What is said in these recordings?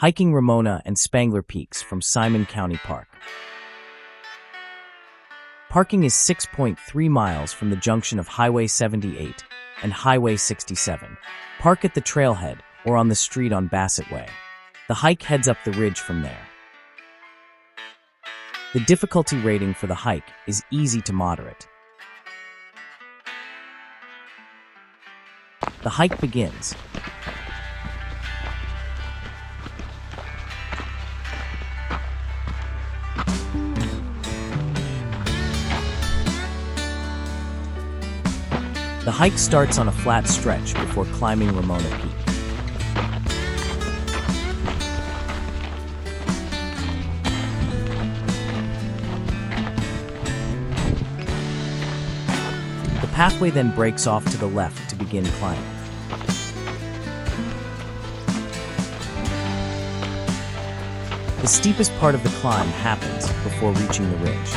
Hiking Ramona and Spangler Peaks from Simon County Park. Parking is 6.3 miles from the junction of Highway 78 and Highway 67. Park at the trailhead or on the street on Bassett Way. The hike heads up the ridge from there. The difficulty rating for the hike is easy to moderate. The hike begins. The hike starts on a flat stretch before climbing Ramona Peak. The pathway then breaks off to the left to begin climbing. The steepest part of the climb happens before reaching the ridge.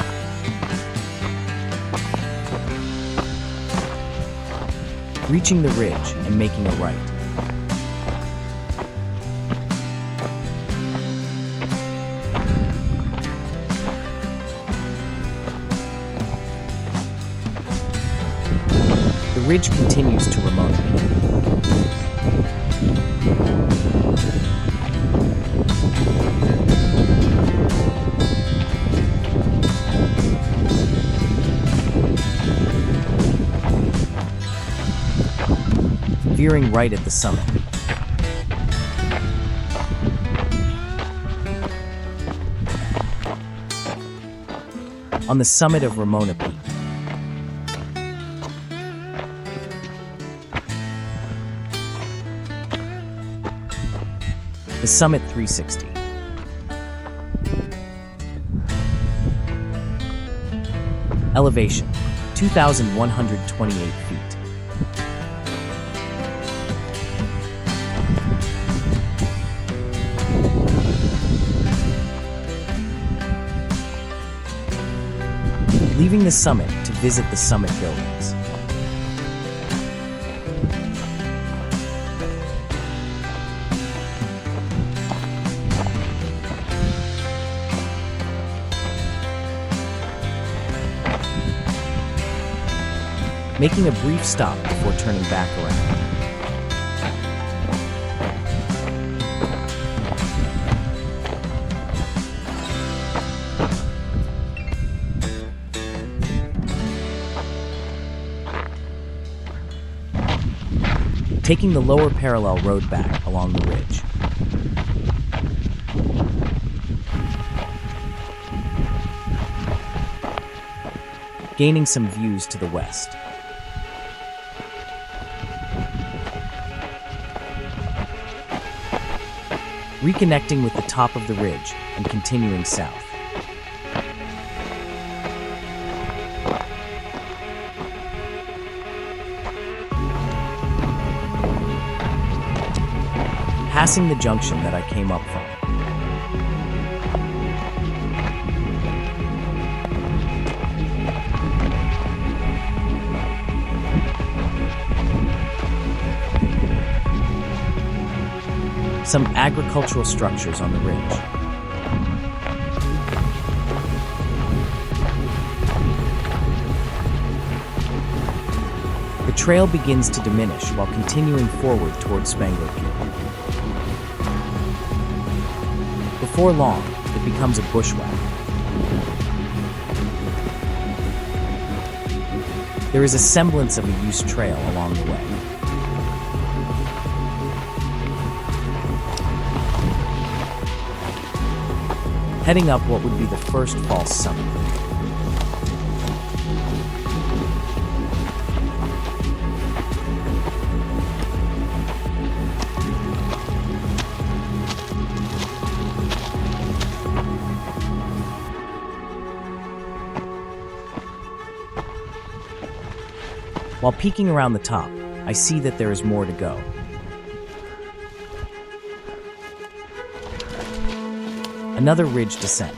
Reaching the ridge and making a right. The ridge continues to Ramona Peak. Veering right at the summit. On the summit of Ramona Peak. The Summit 360. Elevation, 2,128 feet. Leaving the summit to visit the summit buildings. Making a brief stop before turning back around. Taking the lower parallel road back along the ridge. Gaining some views to the west. Reconnecting with the top of the ridge and continuing south. Passing the junction that I came up from. Some agricultural structures on the ridge. The trail begins to diminish while continuing forward towards Spangler Peak. Before long, it becomes a bushwhack. There is a semblance of a used trail along the way. Heading up what would be the first false summit. While peeking around the top, I see that there is more to go. Another ridge descent.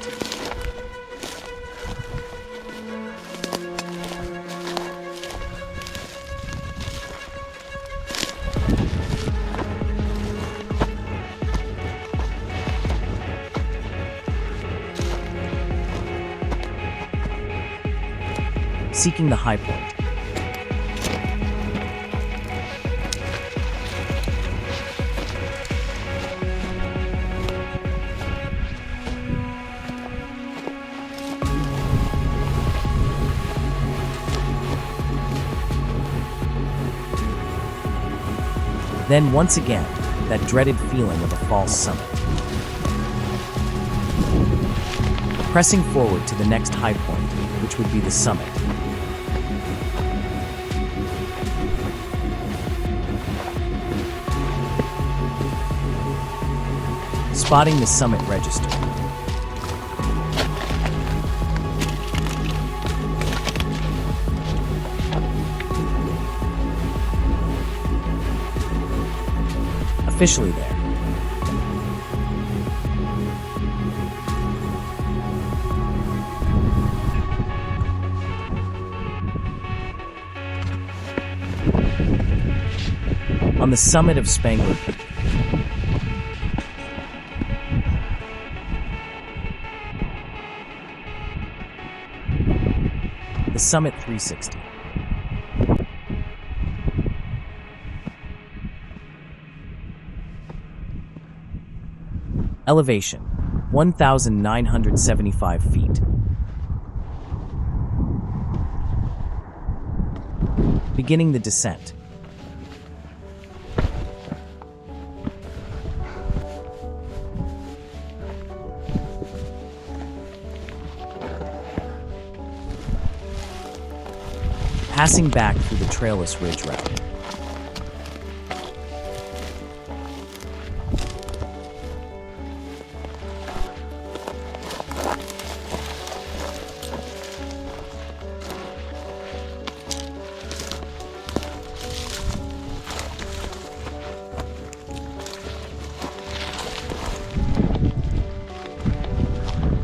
seeking the high point. Then, once again, that dreaded feeling of a false summit. Pressing forward to the next high point, which would be the summit. Spotting the summit register. Officially there. On the summit of Spangler Peak. The Summit 360. Elevation, 1,975 feet. Beginning the descent. Passing back through the trailless ridge route.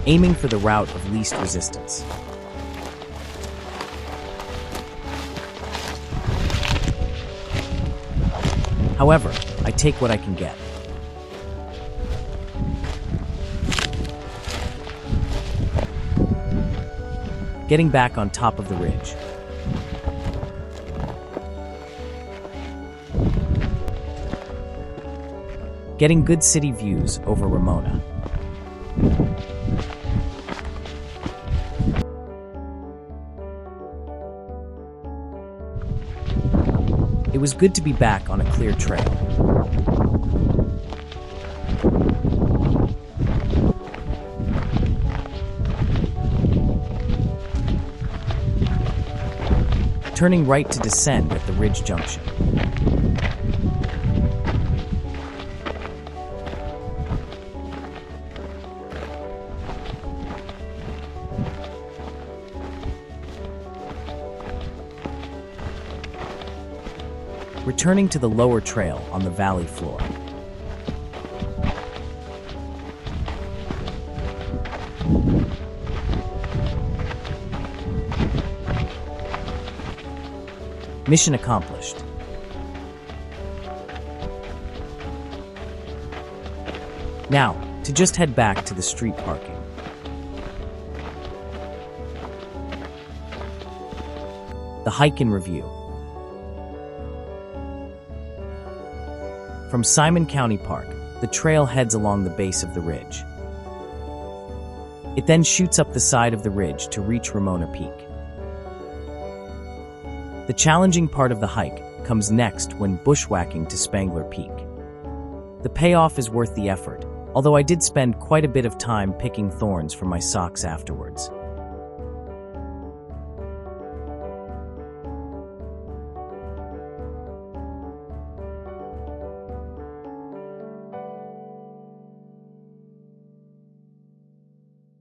Aiming for the route of least resistance. However, I take what I can get. Getting back on top of the ridge. Getting good city views over Ramona. It was good to be back on a clear trail. Turning right to descend at the ridge junction. Returning to the lower trail on the valley floor. Mission accomplished. Now, to just head back to the street parking. The hike in review. From Simon County Park, the trail heads along the base of the ridge. It then shoots up the side of the ridge to reach Ramona Peak. The challenging part of the hike comes next when bushwhacking to Spangler Peak. The payoff is worth the effort, although I did spend quite a bit of time picking thorns from my socks afterwards.